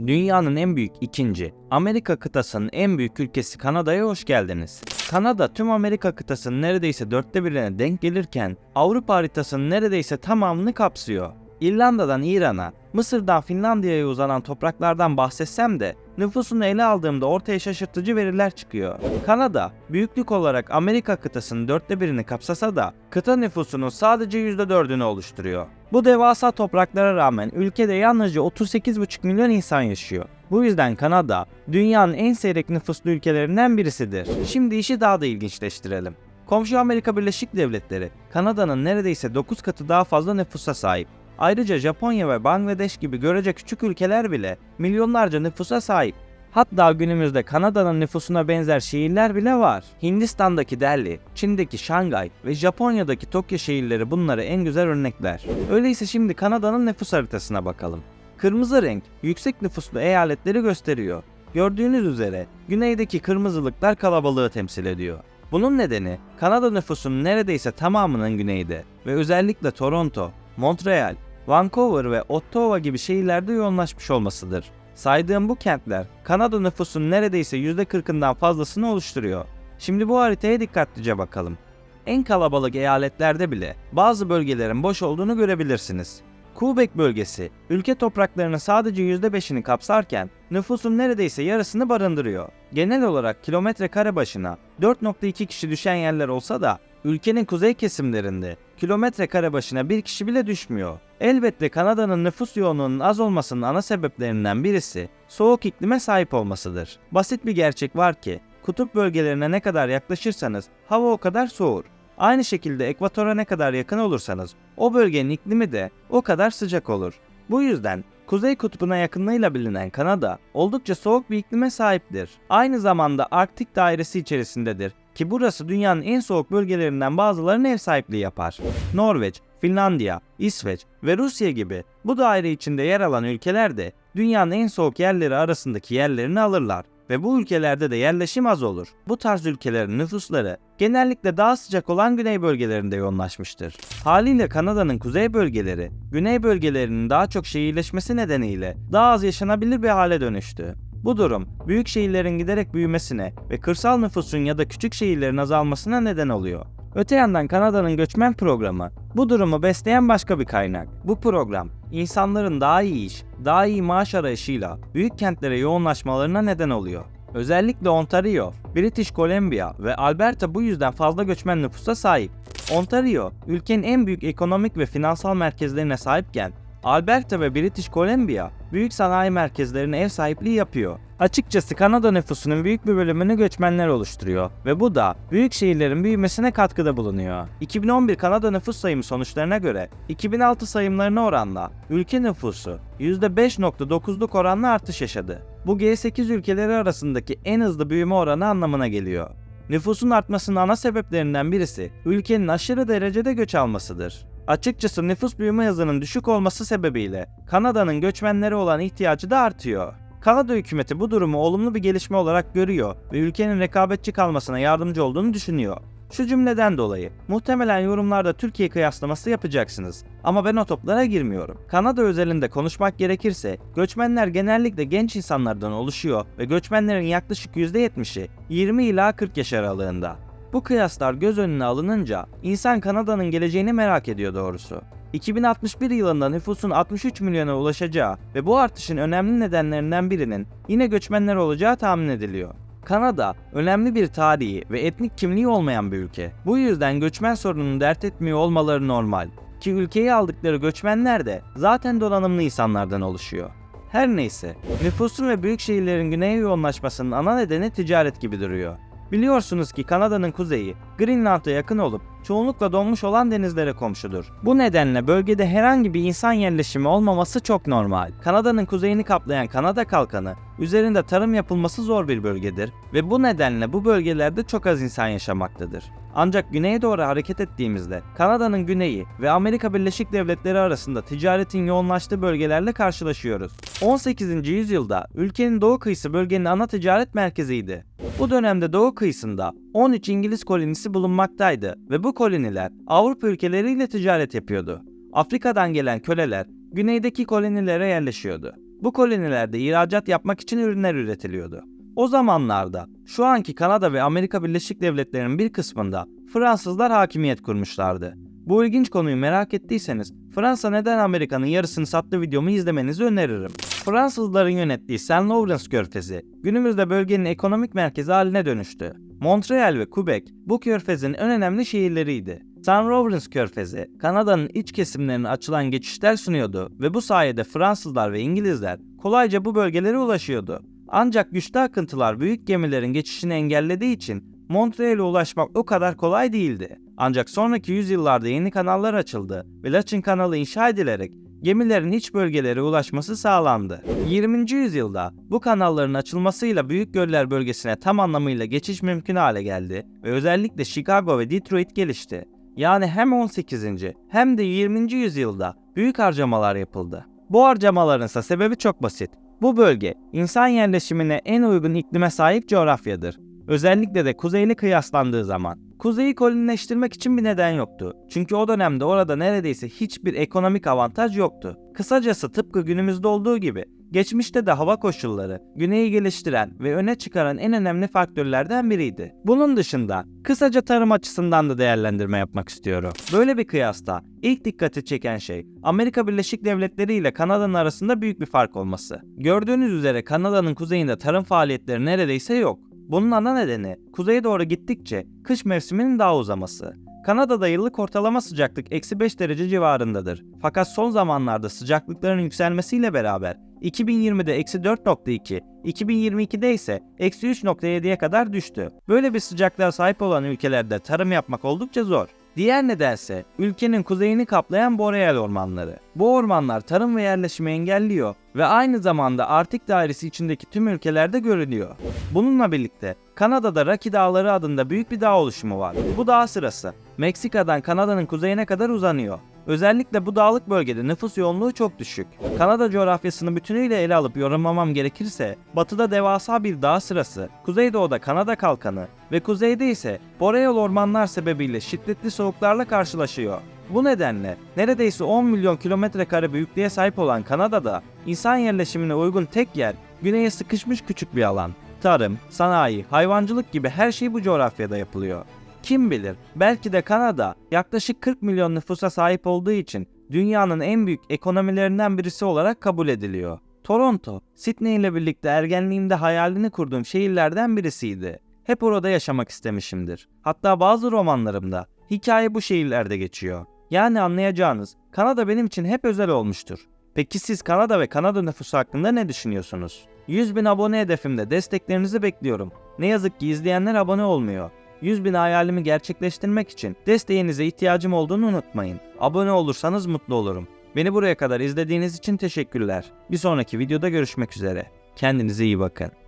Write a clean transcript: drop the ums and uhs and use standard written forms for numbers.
Dünyanın en büyük ikinci, Amerika kıtasının en büyük ülkesi Kanada'ya hoş geldiniz. Kanada tüm Amerika kıtasının neredeyse 1/4'ine denk gelirken Avrupa haritasının neredeyse tamamını kapsıyor. İrlanda'dan İran'a, Mısır'dan Finlandiya'ya uzanan topraklardan bahsetsem de nüfusunu ele aldığımda ortaya şaşırtıcı veriler çıkıyor. Kanada, büyüklük olarak Amerika kıtasının 1/4'ini kapsasa da kıta nüfusunun sadece %4'ünü oluşturuyor. Bu devasa topraklara rağmen ülkede yalnızca 38,5 milyon insan yaşıyor. Bu yüzden Kanada, dünyanın en seyrek nüfuslu ülkelerinden birisidir. Şimdi işi daha da ilginçleştirelim. Komşu Amerika Birleşik Devletleri, Kanada'nın neredeyse 9 katı daha fazla nüfusa sahip. Ayrıca Japonya ve Bangladeş gibi görece küçük ülkeler bile milyonlarca nüfusa sahip. Hatta günümüzde Kanada'nın nüfusuna benzer şehirler bile var. Hindistan'daki Delhi, Çin'deki Şangay ve Japonya'daki Tokyo şehirleri bunlara en güzel örnekler. Öyleyse şimdi Kanada'nın nüfus haritasına bakalım. Kırmızı renk yüksek nüfuslu eyaletleri gösteriyor. Gördüğünüz üzere güneydeki kırmızılıklar kalabalığı temsil ediyor. Bunun nedeni Kanada nüfusunun neredeyse tamamının güneyde ve özellikle Toronto, Montreal, Vancouver ve Ottawa gibi şehirlerde yoğunlaşmış olmasıdır. Saydığım bu kentler Kanada nüfusunun neredeyse %40'ından fazlasını oluşturuyor. Şimdi bu haritaya dikkatlice bakalım. En kalabalık eyaletlerde bile bazı bölgelerin boş olduğunu görebilirsiniz. Quebec bölgesi ülke topraklarının sadece %5'ini kapsarken nüfusun neredeyse yarısını barındırıyor. Genel olarak kilometre kare başına 4,2 kişi düşen yerler olsa da ülkenin kuzey kesimlerinde kilometre kare başına bir kişi bile düşmüyor. Elbette Kanada'nın nüfus yoğunluğunun az olmasının ana sebeplerinden birisi soğuk iklime sahip olmasıdır. Basit bir gerçek var ki kutup bölgelerine ne kadar yaklaşırsanız hava o kadar soğur. Aynı şekilde ekvatora ne kadar yakın olursanız o bölgenin iklimi de o kadar sıcak olur. Bu yüzden Kuzey Kutbu'na yakınlığıyla bilinen Kanada oldukça soğuk bir iklime sahiptir. Aynı zamanda Arktik dairesi içerisindedir ki burası dünyanın en soğuk bölgelerinden bazılarına ev sahipliği yapar. Norveç, Finlandiya, İsveç ve Rusya gibi bu daire içinde yer alan ülkeler de dünyanın en soğuk yerleri arasındaki yerlerini alırlar. Ve bu ülkelerde de yerleşim az olur. Bu tarz ülkelerin nüfusları genellikle daha sıcak olan güney bölgelerinde yoğunlaşmıştır. Haliyle Kanada'nın kuzey bölgeleri, güney bölgelerinin daha çok şehirleşmesi nedeniyle daha az yaşanabilir bir hale dönüştü. Bu durum, büyük şehirlerin giderek büyümesine ve kırsal nüfusun ya da küçük şehirlerin azalmasına neden oluyor. Öte yandan Kanada'nın göçmen programı bu durumu besleyen başka bir kaynak. Bu program, insanların daha iyi iş, daha iyi maaş arayışıyla büyük kentlere yoğunlaşmalarına neden oluyor. Özellikle Ontario, British Columbia ve Alberta bu yüzden fazla göçmen nüfusa sahip. Ontario, ülkenin en büyük ekonomik ve finansal merkezlerine sahipken, Alberta ve British Columbia büyük sanayi merkezlerine ev sahipliği yapıyor. Açıkçası Kanada nüfusunun büyük bir bölümünü göçmenler oluşturuyor ve bu da büyük şehirlerin büyümesine katkıda bulunuyor. 2011 Kanada nüfus sayımı sonuçlarına göre 2006 sayımlarına oranla ülke nüfusu %5,9'luk oranla artış yaşadı. Bu G8 ülkeleri arasındaki en hızlı büyüme oranı anlamına geliyor. Nüfusun artmasının ana sebeplerinden birisi ülkenin aşırı derecede göç almasıdır. Açıkçası nüfus büyüme hızının düşük olması sebebiyle Kanada'nın göçmenlere olan ihtiyacı da artıyor. Kanada hükümeti bu durumu olumlu bir gelişme olarak görüyor ve ülkenin rekabetçi kalmasına yardımcı olduğunu düşünüyor. Şu cümleden dolayı muhtemelen yorumlarda Türkiye kıyaslaması yapacaksınız ama ben o toplara girmiyorum. Kanada özelinde konuşmak gerekirse göçmenler genellikle genç insanlardan oluşuyor ve göçmenlerin yaklaşık %70'i 20 ila 40 yaş aralığında. Bu kıyaslar göz önüne alınınca insan Kanada'nın geleceğini merak ediyor doğrusu. 2061 yılında nüfusun 63 milyona ulaşacağı ve bu artışın önemli nedenlerinden birinin yine göçmenler olacağı tahmin ediliyor. Kanada, önemli bir tarihi ve etnik kimliği olmayan bir ülke. Bu yüzden göçmen sorununu dert etmiyor olmaları normal. Ki ülkeye aldıkları göçmenler de zaten donanımlı insanlardan oluşuyor. Her neyse, nüfusun ve büyük şehirlerin güneye yoğunlaşmasının ana nedeni ticaret gibi duruyor. Biliyorsunuz ki Kanada'nın kuzeyi, Greenland'a yakın olup çoğunlukla donmuş olan denizlere komşudur. Bu nedenle bölgede herhangi bir insan yerleşimi olmaması çok normal. Kanada'nın kuzeyini kaplayan Kanada Kalkanı, üzerinde tarım yapılması zor bir bölgedir ve bu nedenle bu bölgelerde çok az insan yaşamaktadır. Ancak güneye doğru hareket ettiğimizde Kanada'nın güneyi ve Amerika Birleşik Devletleri arasında ticaretin yoğunlaştığı bölgelerle karşılaşıyoruz. 18. yüzyılda ülkenin doğu kıyısı bölgenin ana ticaret merkeziydi. Bu dönemde doğu kıyısında 13 İngiliz kolonisi bulunmaktaydı ve bu koloniler Avrupa ülkeleriyle ticaret yapıyordu. Afrika'dan gelen köleler güneydeki kolonilere yerleşiyordu. Bu kolonilerde ihracat yapmak için ürünler üretiliyordu. O zamanlarda şu anki Kanada ve Amerika Birleşik Devletleri'nin bir kısmında Fransızlar hakimiyet kurmuşlardı. Bu ilginç konuyu merak ettiyseniz Fransa neden Amerika'nın yarısını sattı videomu izlemenizi öneririm. Fransızların yönettiği Saint Lawrence Körfezi günümüzde bölgenin ekonomik merkezi haline dönüştü. Montreal ve Quebec bu körfezin en önemli şehirleriydi. Saint Lawrence Körfezi, Kanada'nın iç kesimlerine açılan geçişler sunuyordu ve bu sayede Fransızlar ve İngilizler kolayca bu bölgelere ulaşıyordu. Ancak güçlü akıntılar büyük gemilerin geçişini engellediği için Montreal'e ulaşmak o kadar kolay değildi. Ancak sonraki yüzyıllarda yeni kanallar açıldı ve Laçın Kanalı inşa edilerek gemilerin iç bölgelere ulaşması sağlandı. 20. yüzyılda bu kanalların açılmasıyla Büyük Göller bölgesine tam anlamıyla geçiş mümkün hale geldi ve özellikle Chicago ve Detroit gelişti. Yani hem 18. hem de 20. yüzyılda büyük harcamalar yapıldı. Bu harcamaların ise sebebi çok basit. Bu bölge insan yerleşimine en uygun iklime sahip coğrafyadır. Özellikle de kuzeyle kıyaslandığı zaman. Kuzeyi kolonileştirmek için bir neden yoktu. Çünkü o dönemde orada neredeyse hiçbir ekonomik avantaj yoktu. Kısacası tıpkı günümüzde olduğu gibi geçmişte de hava koşulları güneyi geliştiren ve öne çıkaran en önemli faktörlerden biriydi. Bunun dışında kısaca tarım açısından da değerlendirme yapmak istiyorum. Böyle bir kıyasta ilk dikkati çeken şey Amerika Birleşik Devletleri ile Kanada'nın arasında büyük bir fark olması. Gördüğünüz üzere Kanada'nın kuzeyinde tarım faaliyetleri neredeyse yok. Bunun ana nedeni kuzeye doğru gittikçe kış mevsiminin daha uzaması. Kanada'da yıllık ortalama sıcaklık -5 derece civarındadır. Fakat son zamanlarda sıcaklıkların yükselmesiyle beraber 2020'de -4.2, 2022'de ise -3.7'ye kadar düştü. Böyle bir sıcaklığa sahip olan ülkelerde tarım yapmak oldukça zor. Diğer nedense ülkenin kuzeyini kaplayan boreal ormanları. Bu ormanlar tarım ve yerleşimi engelliyor ve aynı zamanda Arktik dairesi içindeki tüm ülkelerde görülüyor. Bununla birlikte Kanada'da Rocky Dağları adında büyük bir dağ oluşumu var. Bu dağ sırası Meksika'dan Kanada'nın kuzeyine kadar uzanıyor. Özellikle bu dağlık bölgede nüfus yoğunluğu çok düşük. Kanada coğrafyasını bütünüyle ele alıp yorumlamam gerekirse, batıda devasa bir dağ sırası, kuzeydoğuda Kanada kalkanı ve kuzeyde ise boreal ormanlar sebebiyle şiddetli soğuklarla karşılaşıyor. Bu nedenle neredeyse 10 milyon kilometrekare büyüklüğe sahip olan Kanada'da insan yerleşimine uygun tek yer güneye sıkışmış küçük bir alan. Tarım, sanayi, hayvancılık gibi her şey bu coğrafyada yapılıyor. Kim bilir, belki de Kanada yaklaşık 40 milyon nüfusa sahip olduğu için dünyanın en büyük ekonomilerinden birisi olarak kabul ediliyor. Toronto, Sydney ile birlikte ergenliğimde hayalini kurduğum şehirlerden birisiydi. Hep orada yaşamak istemişimdir. Hatta bazı romanlarımda hikaye bu şehirlerde geçiyor. Yani anlayacağınız, Kanada benim için hep özel olmuştur. Peki siz Kanada ve Kanada nüfusu hakkında ne düşünüyorsunuz? 100.000 abone hedefimde desteklerinizi bekliyorum. Ne yazık ki izleyenler abone olmuyor. 100.000 hayalimi gerçekleştirmek için desteğinize ihtiyacım olduğunu unutmayın. Abone olursanız mutlu olurum. Beni buraya kadar izlediğiniz için teşekkürler. Bir sonraki videoda görüşmek üzere. Kendinize iyi bakın.